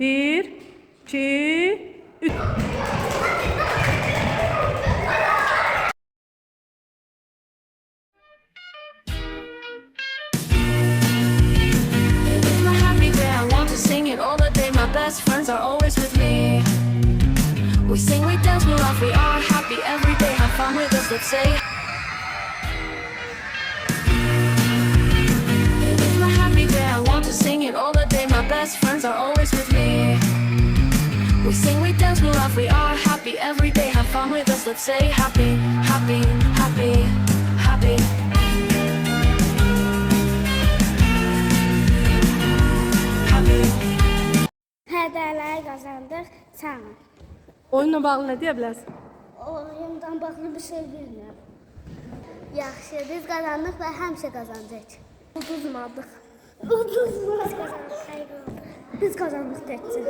1, 2, 3. It's my happy day, I want to sing it all the day. My best friends are always with me. We sing, we dance, we laugh, we are happy every day. Have fun with us, let's say. It's my happy day, I want to sing it all the day. My best friends are always with me. We sing, we dance, we laugh, we are happy every day. Have fun with us, let's say happy, happy, happy, happy. Hədələri qazandıq. Sağ ol. Oyunla bağlı nə deyə bilərsən? Oyundan bağlı bir şey bilmirəm. Yaxşı, biz qazandıq və həmişə qazanacağıq. Uduzmadıq. Uduzmadıq. Biz qazandıq, xeyir olsun. Biz qazandıq, təkcə.